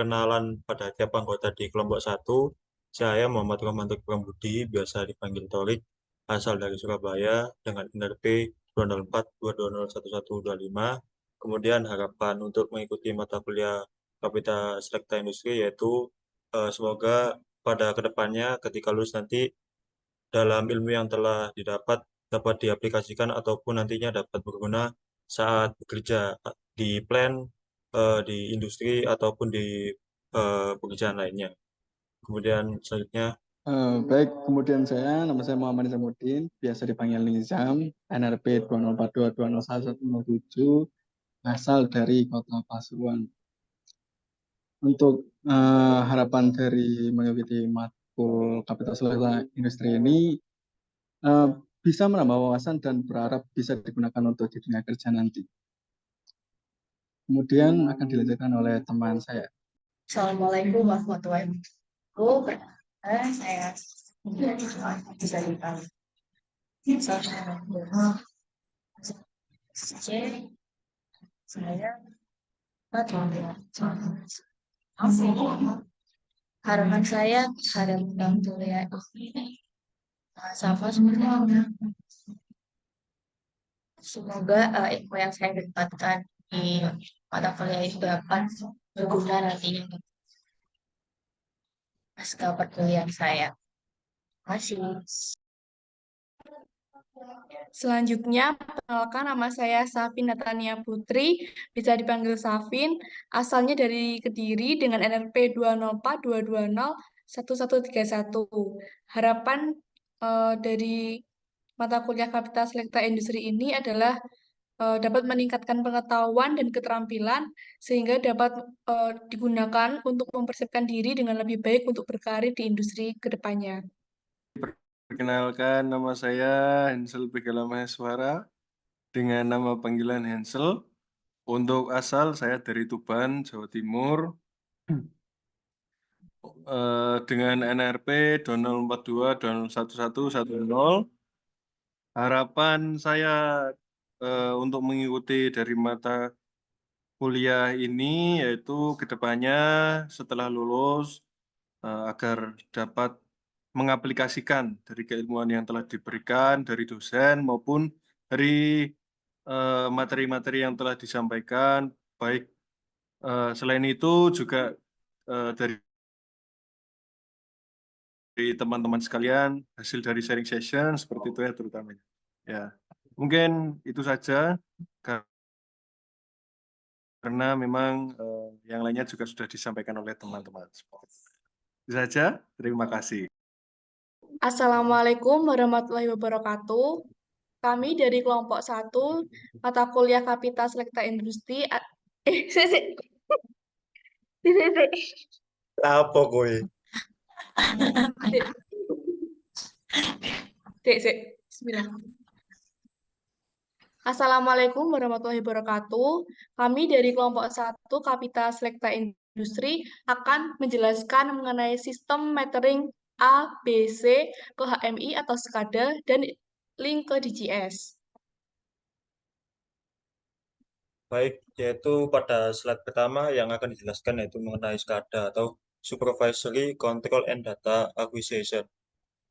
perkenalan pada tiap anggota di kelompok satu. Saya Muhammad Romantik Prambudi, biasa dipanggil Torik, asal dari Surabaya dengan NRP 20422011125. Kemudian harapan untuk mengikuti mata kuliah Kapita Selekta Industri yaitu semoga pada kedepannya ketika lulus nanti dalam ilmu yang telah didapat dapat diaplikasikan ataupun nantinya dapat berguna saat bekerja di plant, di industri ataupun di pekerjaan lainnya. Kemudian selanjutnya, Baik, kemudian nama saya Muhammad Nizamuddin, biasa dipanggil Nizam, NRP 2042201107, asal dari Kota Pasuruan. Untuk harapan dari mengikuti matkul Kapital Selekta Industri ini bisa menambah wawasan dan berharap bisa digunakan untuk di dunia kerja nanti. Kemudian akan dilanjutkan oleh teman saya. Assalamualaikum warahmatullahi wabarakatuh. Saya bisa dipanggil. Saya harapan saya harapan kuliah sama semuanya. Semoga ilmu yang saya dapatkan di mata kuliah itu dapat berguna nantinya pasca perkuliahan saya. Terima kasih. Selanjutnya, perkenalkan nama saya Safin Natania Putri, bisa dipanggil Safin, asalnya dari Kediri dengan NRP 20422011131. Harapan dari mata kuliah Kapita Selekta Industri ini adalah dapat meningkatkan pengetahuan dan keterampilan sehingga dapat digunakan untuk mempersiapkan diri dengan lebih baik untuk berkarir di industri ke depannya. Perkenalkan, nama saya Hensel Begala Maheswara dengan nama panggilan Hensel. Untuk asal saya dari Tuban, Jawa Timur. Dengan NRP 2042201110. Harapan saya untuk mengikuti dari mata kuliah ini yaitu kedepannya setelah lulus agar dapat mengaplikasikan dari keilmuan yang telah diberikan dari dosen maupun dari materi-materi yang telah disampaikan, baik selain itu juga dari teman-teman sekalian, hasil dari sharing session seperti itu ya terutamanya. Ya, mungkin itu saja karena memang yang lainnya juga sudah disampaikan oleh teman-teman. Itu saja, terima kasih. Assalamualaikum warahmatullahi wabarakatuh. Kami dari kelompok 1, mata kuliah Kapita Selekta Industri. apa kowe? Bismillah. Assalamualaikum warahmatullahi wabarakatuh. Kami dari kelompok 1, Kapita Selekta Industri, akan menjelaskan mengenai sistem metering A, B, C ke HMI atau SCADA dan link ke DGS. Baik, yaitu pada slide pertama yang akan dijelaskan yaitu mengenai SCADA atau Supervisory Control and Data Acquisition.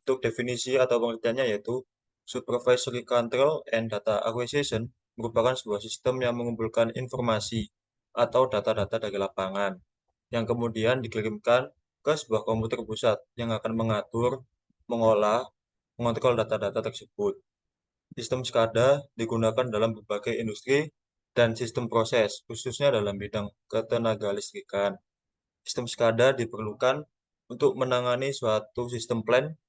Untuk definisi atau pengertiannya yaitu Supervisory Control and Data Acquisition merupakan sebuah sistem yang mengumpulkan informasi atau data-data dari lapangan yang kemudian dikirimkan ke sebuah komputer pusat yang akan mengatur, mengolah, mengontrol data-data tersebut. Sistem SCADA digunakan dalam berbagai industri dan sistem proses, khususnya dalam bidang ketenaga listrikan. Sistem SCADA diperlukan untuk menangani suatu sistem plant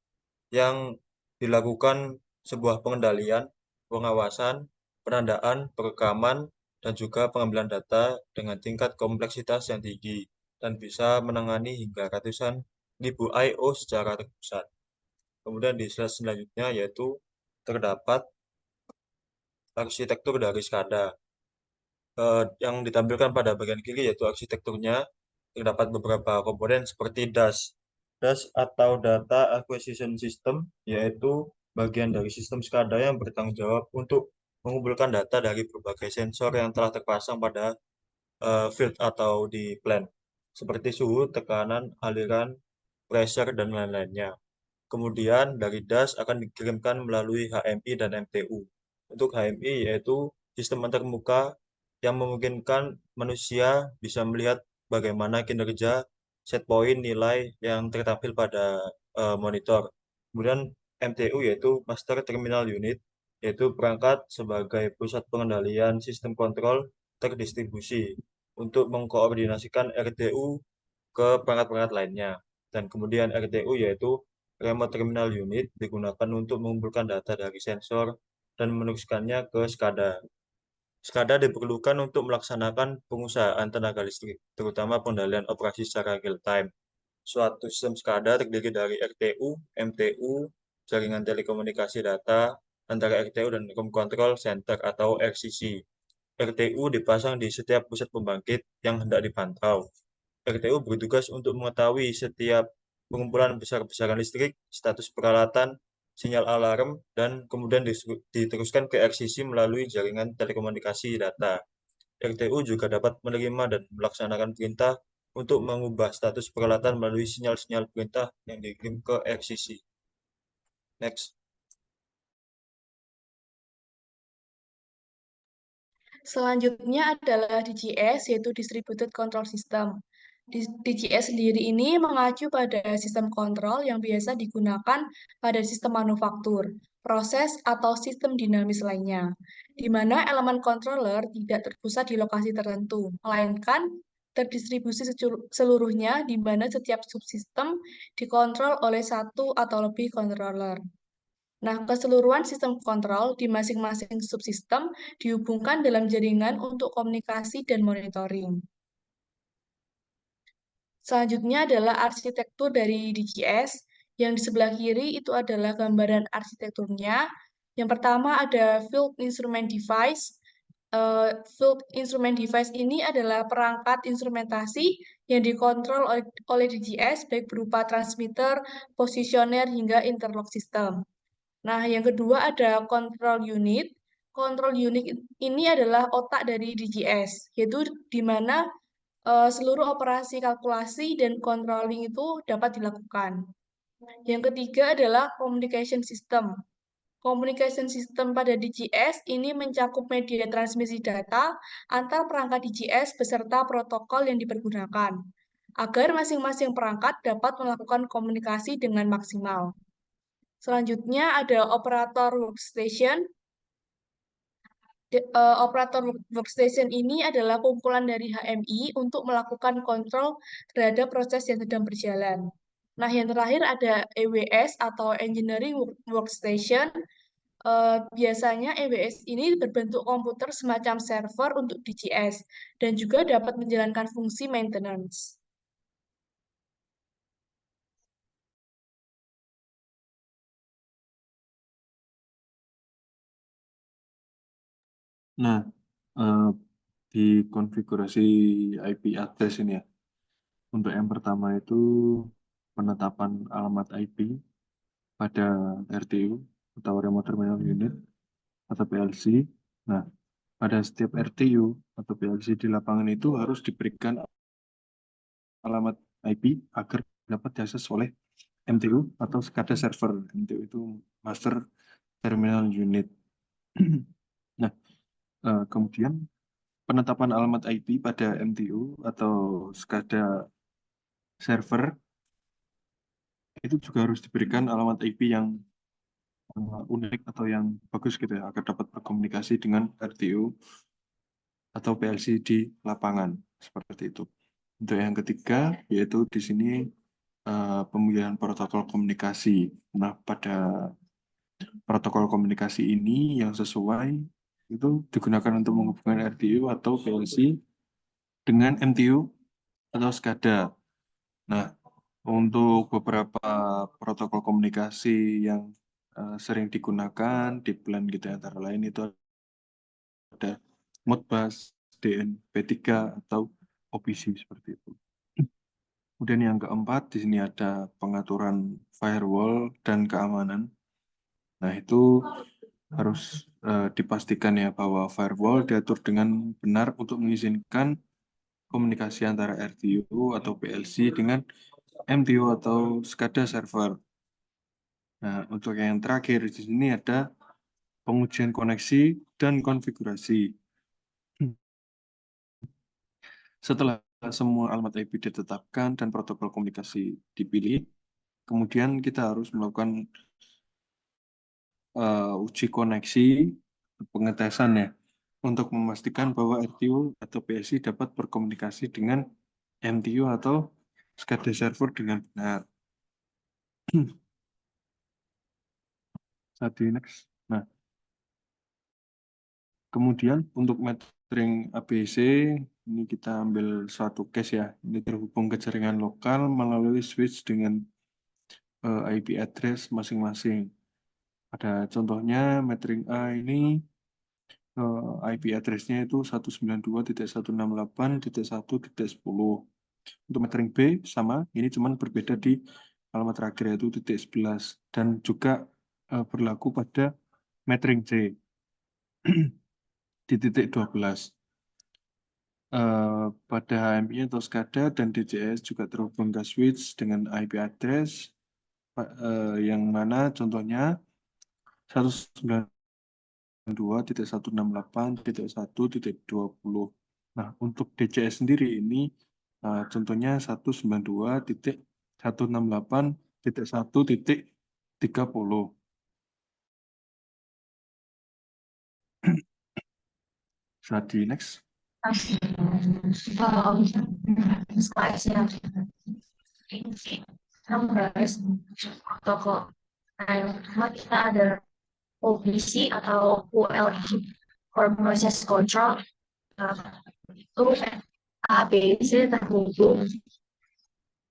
yang dilakukan sebuah pengendalian, pengawasan, penandaan, perekaman, dan juga pengambilan data dengan tingkat kompleksitas yang tinggi dan bisa menangani hingga ratusan ribu I/O secara terpusat. Kemudian di slide selanjutnya yaitu terdapat arsitektur dari SCADA. Yang ditampilkan pada bagian kiri yaitu arsitekturnya. Terdapat beberapa komponen seperti DAS. DAS atau Data Acquisition System, yaitu bagian dari sistem SCADA yang bertanggung jawab untuk mengumpulkan data dari berbagai sensor yang telah terpasang pada field atau di plant. seperti suhu, tekanan, aliran, pressure, dan lain-lainnya. Kemudian dari DAS akan dikirimkan melalui HMI dan MTU. Untuk HMI yaitu sistem antarmuka yang memungkinkan manusia bisa melihat bagaimana kinerja set point nilai yang tertampil pada monitor. Kemudian MTU yaitu Master Terminal Unit, yaitu perangkat sebagai pusat pengendalian sistem kontrol terdistribusi untuk mengkoordinasikan RTU ke perangkat-perangkat lainnya. Dan kemudian RTU yaitu Remote Terminal Unit digunakan untuk mengumpulkan data dari sensor dan meneruskannya ke SCADA. SCADA diperlukan untuk melaksanakan pengusahaan tenaga listrik, terutama pengendalian operasi secara real time. Suatu sistem SCADA terdiri dari RTU, MTU, jaringan telekomunikasi data antara RTU dan Room Control Center atau RCC. RTU dipasang di setiap pusat pembangkit yang hendak dipantau. RTU bertugas untuk mengetahui setiap pengumpulan besar-besaran listrik, status peralatan, sinyal alarm, dan kemudian diteruskan ke RCC melalui jaringan telekomunikasi data. RTU juga dapat menerima dan melaksanakan perintah untuk mengubah status peralatan melalui sinyal-sinyal perintah yang dikirim ke RCC. Next. Selanjutnya adalah DCS, yaitu Distributed Control System. DCS sendiri ini mengacu pada sistem kontrol yang biasa digunakan pada sistem manufaktur, proses, atau sistem dinamis lainnya, di mana elemen controller tidak terpusat di lokasi tertentu, melainkan terdistribusi seluruhnya di mana setiap subsistem dikontrol oleh satu atau lebih controller. Nah, keseluruhan sistem kontrol di masing-masing subsistem dihubungkan dalam jaringan untuk komunikasi dan monitoring. Selanjutnya adalah arsitektur dari DCS. Yang di sebelah kiri itu adalah gambaran arsitekturnya. Yang pertama ada Field Instrument Device. Field Instrument Device ini adalah perangkat instrumentasi yang dikontrol oleh DCS, baik berupa transmitter, positioner, hingga interlock system. Nah, yang kedua ada control unit. Control unit ini adalah otak dari DGS, yaitu di mana seluruh operasi kalkulasi dan controlling itu dapat dilakukan. Yang ketiga adalah communication system. Communication system pada DGS ini mencakup media transmisi data antar perangkat DGS beserta protokol yang dipergunakan, agar masing-masing perangkat dapat melakukan komunikasi dengan maksimal. Selanjutnya ada operator workstation. Operator workstation ini adalah kumpulan dari HMI untuk melakukan kontrol terhadap proses yang sedang berjalan. Nah, yang terakhir ada EWS atau Engineering Workstation. Biasanya EWS ini berbentuk komputer semacam server untuk DCS dan juga dapat menjalankan fungsi maintenance. Nah, di konfigurasi IP address ini ya, untuk yang pertama itu penetapan alamat IP pada RTU atau Remote Terminal Unit atau PLC. Nah, pada setiap RTU atau PLC di lapangan itu harus diberikan alamat IP agar dapat diakses oleh MTU atau SCADA server. MTU itu Master Terminal Unit. Nah, kemudian penetapan alamat IP pada MTU atau SCADA server itu juga harus diberikan alamat IP yang unik atau yang bagus gitu ya, agar dapat berkomunikasi dengan RTU atau PLC di lapangan seperti itu. Untuk yang ketiga yaitu di sini pemilihan protokol komunikasi. Nah, pada protokol komunikasi ini yang sesuai itu digunakan untuk menghubungkan RTU atau PLC dengan MTU atau SCADA. Nah, untuk beberapa protokol komunikasi yang sering digunakan di plan gitu antara lain itu ada Modbus, DNP3 atau OPC seperti itu. Kemudian yang keempat di sini ada pengaturan firewall dan keamanan. Nah, itu harus dipastikan ya bahwa firewall diatur dengan benar untuk mengizinkan komunikasi antara RTU atau PLC dengan MTU atau SCADA server. Nah, untuk yang terakhir di sini ada pengujian koneksi dan konfigurasi. Setelah semua alamat IP ditetapkan dan protokol komunikasi dipilih, kemudian kita harus melakukan uji koneksi pengetesan ya, untuk memastikan bahwa RTU atau PLC dapat berkomunikasi dengan MTU atau SCADA server dengan benar. Next. Nah, kemudian untuk metering ABC, ini kita ambil suatu case ya. Ini terhubung ke jaringan lokal melalui switch dengan IP address masing-masing. Ada contohnya metering A ini IP address-nya itu 192.168.1.10. Untuk metering B sama, ini cuman berbeda di alamat terakhir yaitu .11 dan juga berlaku pada metering C di .12. Pada HMI atau SCADA dan DCS juga terhubung ke switch dengan IP address yang mana contohnya 192.168.1.20. Nah, untuk DCS sendiri ini contohnya 192.168.1.30. Jadi next. Slide-nya numbers protokol. Nah, kita ada OPC atau ULG for process control. Itu ABC terhubung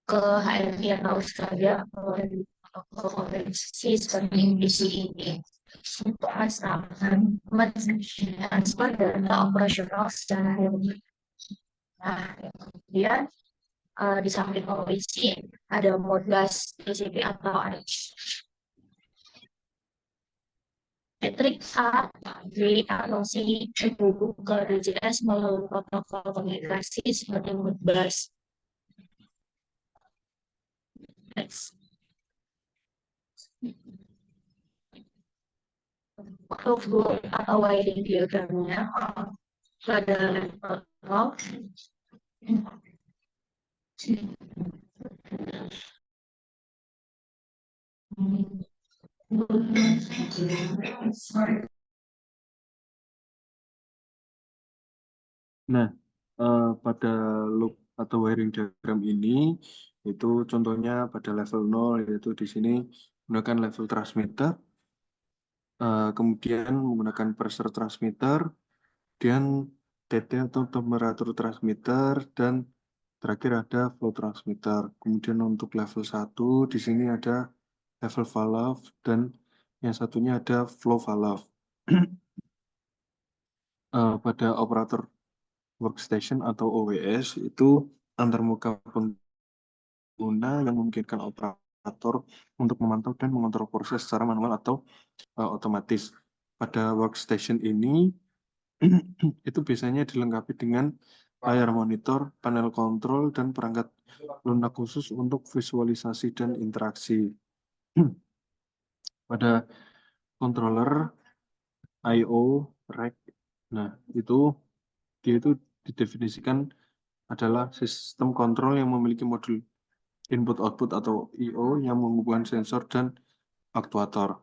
ke HMI atau SCADA melalui protokol komunikasi seperti ini. Untuk melaksanakan transfer data operasional secara real. Nah, kemudian di samping OPC ada Modbus TCP atau AX. Metrik A, B, atau C terhubung ke DCS melalui protokol komunikasi seperti Modbus. Next. Untuk flow atau wiring diagramnya pada level 0. Nah, pada loop atau wiring diagram ini itu contohnya pada level 0 yaitu di sini menggunakan level transmitter, kemudian menggunakan pressure transmitter dan TT atau temperatur transmitter, dan terakhir ada flow transmitter. Kemudian untuk level 1 di sini ada level valve dan yang satunya ada flow valve. Pada operator workstation atau OWS itu antarmuka pengguna yang memungkinkan operator untuk memantau dan mengontrol proses secara manual atau otomatis. Pada workstation ini itu biasanya dilengkapi dengan layar monitor, panel kontrol, dan perangkat lunak khusus untuk visualisasi dan interaksi. Pada controller I/O rack, nah itu dia itu didefinisikan adalah sistem kontrol yang memiliki modul input-output atau I/O yang menghubungkan sensor dan aktuator.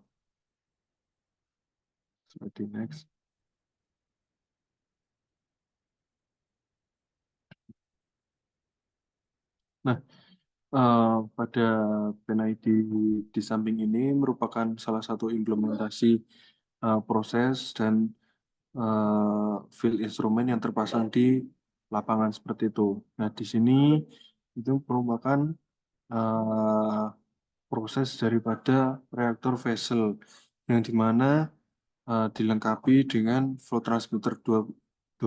Seperti next. Nah, pada PNID di samping ini merupakan salah satu implementasi proses dan field instrumen yang terpasang di lapangan seperti itu. Nah, di sini itu merupakan proses daripada reaktor vessel yang dimana dilengkapi dengan flow transmitter 231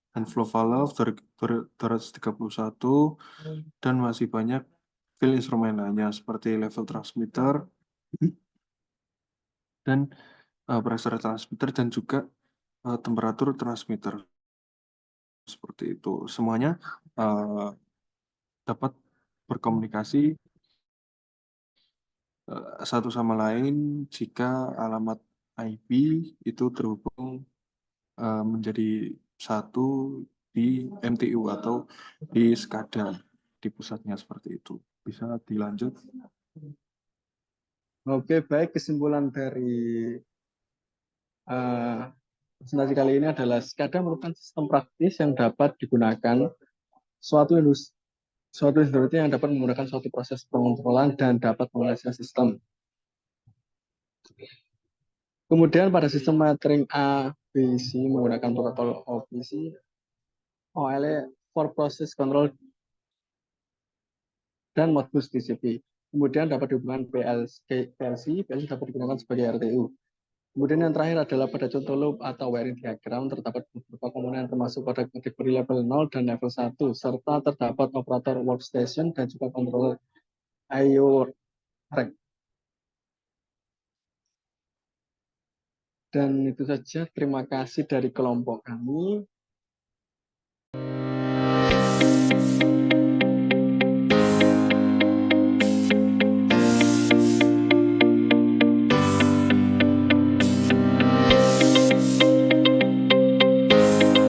dan flow valve 231 dan masih banyak field instrumen lainnya seperti level transmitter dan pressure transmitter dan juga temperatur transmitter seperti itu. Semuanya dapat berkomunikasi satu sama lain jika alamat IP itu terhubung menjadi satu di MTU atau di SCADA di pusatnya seperti itu. Bisa dilanjut? Oke, baik, kesimpulan dari presentasi kali ini adalah SCADA merupakan sistem praktis yang dapat digunakan suatu industri yang dapat menggunakan suatu proses pengontrolan dan dapat mengoperasikan sistem. Kemudian pada sistem metering A, B, C menggunakan protokol OPC, OLE for process control dan Modbus TCP. Kemudian dapat dihubungkan PLC dapat digunakan sebagai RTU. Kemudian yang terakhir adalah pada contoh loop atau wiring diagram terdapat beberapa komponen termasuk pada kategori level 0 dan level 1 serta terdapat operator workstation dan juga controller I/O rack. Dan itu saja, terima kasih dari kelompok kami.